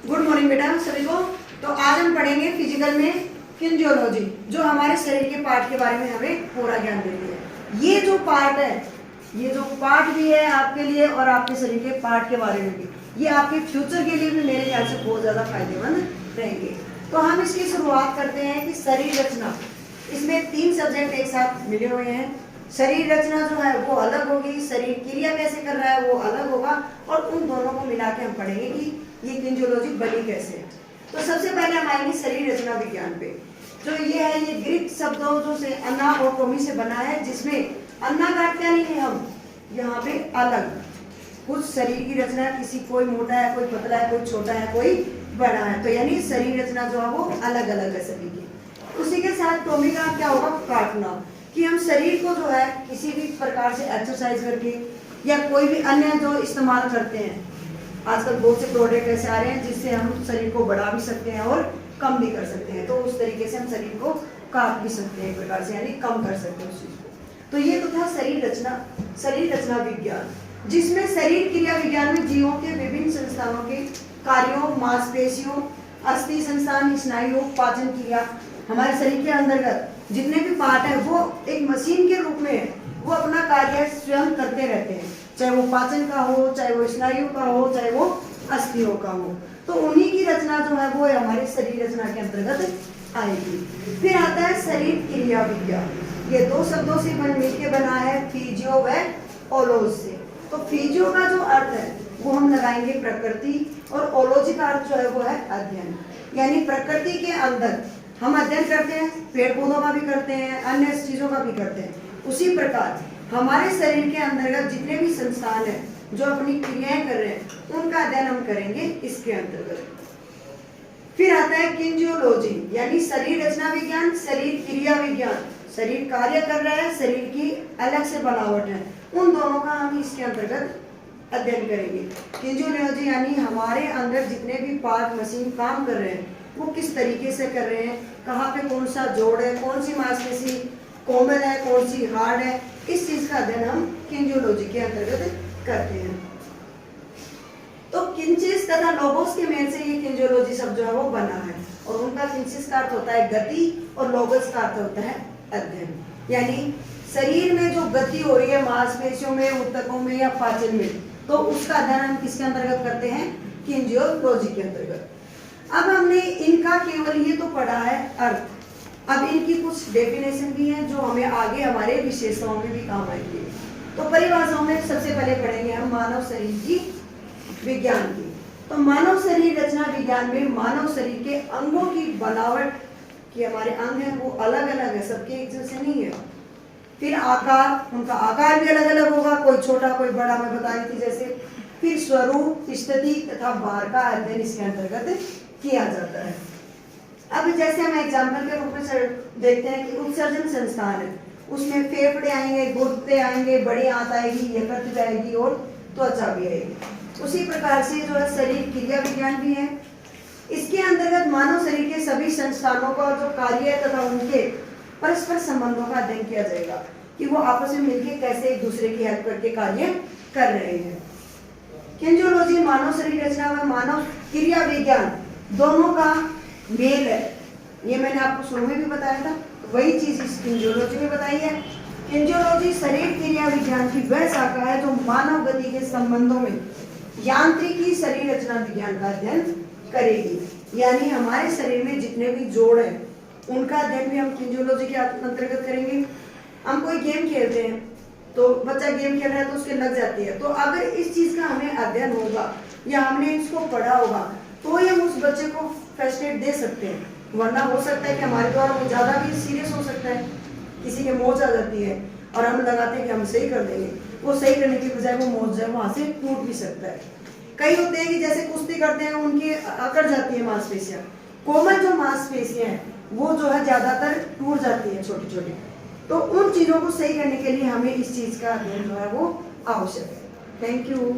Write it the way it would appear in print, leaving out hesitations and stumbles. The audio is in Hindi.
गुड मॉर्निंग बेटा सभी को। तो आज हम पढ़ेंगे फिजिकल में फिजियोलॉजी, जो हमारे शरीर के पार्ट के बारे में हमें पूरा ज्ञान देती है। ये जो पार्ट है, ये जो पार्ट भी है आपके लिए और आपके शरीर के पार्ट के बारे में भी, ये आपके फ्यूचर के लिए भी मेरे ख्याल से बहुत ज़्यादा फायदेमंद रहेंगे। तो हम इसकी शुरुआत करते हैं कि शरीर रचना। इसमें 3 सब्जेक्ट एक साथ मिले हुए हैं। शरीर रचना जो है वो अलग होगी, शरीर क्रिया कैसे कर रहा है वो अलग होगा, और उन दोनों को मिला के हम पढ़ेंगे कि ये फिजियोलॉजी बनी कैसे है। तो सबसे पहले हम आएंगे शरीर रचना विज्ञान पे। जो ये है, ये ग्रीक शब्दों से अन्ना और टोमी से बना है, जिसमें अन्ना काटते नहीं है हम यहाँ पे अलग कुछ शरीर की रचना, किसी कोई मोटा है, कोई पतला है, कोई छोटा है, कोई बड़ा है। तो यानी शरीर रचना जो है वो अलग अलग है सभी की। उसी के साथ टोमी का क्या होगा, काटना, कि हम शरीर को जो है किसी भी प्रकार से एक्सरसाइज करके या कोई भी अन्य जो इस्तेमाल करते हैं। आजकल बहुत से प्रोडक्ट ऐसे आ रहे हैं जिससे हम शरीर को बढ़ा भी सकते हैं और कम भी कर सकते हैं। तो उस तरीके से हम शरीर को काट भी सकते हैं एक प्रकार से, यानी कम कर सकते हैं उस चीज को। तो ये तो था शरीर रचना विज्ञान, जिसमें शरीर क्रिया विज्ञान में जीवों के विभिन्न संस्थानों के कार्यों, मांसपेशियों, अस्थि संस्थान, स्नायुओं, पाचन क्रिया, हमारे शरीर के अंतर्गत जितने भी पार्ट है वो एक मशीन के रूप में वो अपना कार्य स्वयं करते रहते हैं, चाहे वो पाचन का हो, चाहे वो स्नायु का हो, चाहे वो अस्थियों का हो। तो उन्हीं की रचना जो है वो हमारे शरीर रचना के अंतर्गत आएगी। फिर आता है शरीर क्रिया विज्ञान। ये 2 शब्दों से मिलकर बना है, फिजियो व ओलोज से। तो फिजियो का जो अर्थ है वो हम लगाएंगे प्रकृति, और ओलॉजी का अर्थ जो है वो है अध्ययन। यानी प्रकृति के अंदर हम अध्ययन करते हैं, पेड़ पौधों का भी करते हैं, अन्य चीजों का भी करते हैं। उसी प्रकार हमारे शरीर के अंतर्गत जितने भी संस्थान हैं जो अपनी क्रियाएं कर रहे हैं, उनका अध्ययन हम करेंगे इसके अंतर्गत। फिर आता है किन्जियोलॉजी, यानी शरीर रचना विज्ञान, शरीर क्रिया विज्ञान। शरीर कार्य कर रहा है, शरीर की अलग से बनावट है, उन दोनों का हम इसके अंतर्गत अध्ययन करेंगे। किन्जियोलॉजी यानी हमारे अंदर जितने भी पार्ट मशीन काम कर रहे हैं वो किस तरीके से कर रहे हैं, कहाँ पे कौन सा जोड़ है, कौन सी मांसपेशी कोमल है, कौन सी हार्ड है, इस चीज का अध्ययन हम किन्जियोलॉजी के अंतर्गत करते हैं। तो किंचिस तथा लोगोस के मेल से ये किन्जियोलॉजी शब्द जो है वो बना है, और उनका किंचिस का अर्थ होता है गति और लोगस का अर्थ होता है अध्ययन। यानी शरीर में जो गति हो रही है मांसपेशियों में, ऊतकों में या पाचन में, तो उसका अध्ययन हम किसके अंतर्गत करते हैं, किन्जियोलॉजी के अंतर्गत। अब हमने इनका केवल ये तो पढ़ा है अर्थ, अब इनकी कुछ डेफिनेशन भी है जो हमें आगे हमारे विशेषताओं में भी काम आएंगे। तो परिभाषाओं में सबसे पहले पढ़ेंगे हम मानव शरीर की विज्ञान की। तो मानव शरीर रचना विज्ञान में मानव शरीर के अंगों की बनावट, कि हमारे अंग है वो अलग अलग है, सबके एक जैसे नहीं है। फिर आकार, उनका आकार भी अलग अलग होगा, कोई छोटा कोई बड़ा, मैं बता रही थी जैसे। फिर स्वरूप, स्थिति तथा भार का अध्ययन इसके अंतर्गत किया जाता है। अब जैसे हम एग्जाम्पल के रूप में देखते हैं कि उत्सर्जन संस्थान है, उसमें फेफड़े आएंगे, गुर्दे आएंगे, बड़ी आंत आएगी, यकृत आएगी और त्वचा भी आएगी। उसी प्रकार से जो है शरीर क्रिया विज्ञान भी है। इसके अंतर्गत मानव शरीर के सभी संस्थानों का जो कार्य है तथा उनके परस्पर संबंधों का अध्ययन किया जाएगा, कि वो आपस में मिलकर कैसे एक दूसरे की हेल्प करके कार्य कर रहे हैं। किन्जियोलॉजी मानव शरीर रचना व मानव क्रिया विज्ञान दोनों का मेल है। ये मैंने आपको शुरू में भी बताया था, वही चीज इस किन्जियोलॉजी में बताई है। किन्जियोलॉजी शरीर क्रिया विज्ञान की वह शाखा है जो मानव गति के संबंधों में यांत्रिकी शरीर रचना विज्ञान का अध्ययन करेगी। यानी हमारे शरीर में जितने भी जोड़ हैं उनका अध्ययन भी हम किन्जियोलॉजी के अंतर्गत करेंगे। हम कोई गेम खेलते हैं तो बच्चा गेम खेल रहा है तो उसके लग जाती है, तो अगर इस चीज का हमें अध्ययन होगा या हमने इसको पढ़ा होगा तो ही हम उस बच्चे को फर्स्ट एड दे सकते हैं। वरना हो सकता है कि हमारे द्वारा वो ज्यादा भी सीरियस हो सकता है, किसी के मोच आ जाती है और हम लगाते हैं कि हम सही कर देंगे, वो सही करने की बजाय वो मोच जो है वहां से टूट भी सकता है। कई होते हैं कि जैसे कुश्ती करते हैं उनकी अकड़ जाती है मांसपेशियां, कोमल जो मांसपेशियां हैं वो जो है ज्यादातर टूट जाती है छोटी छोटी। तो उन चीजों को सही करने के लिए हमें इस चीज का अध्ययन जो है वो आवश्यक है। Thank you.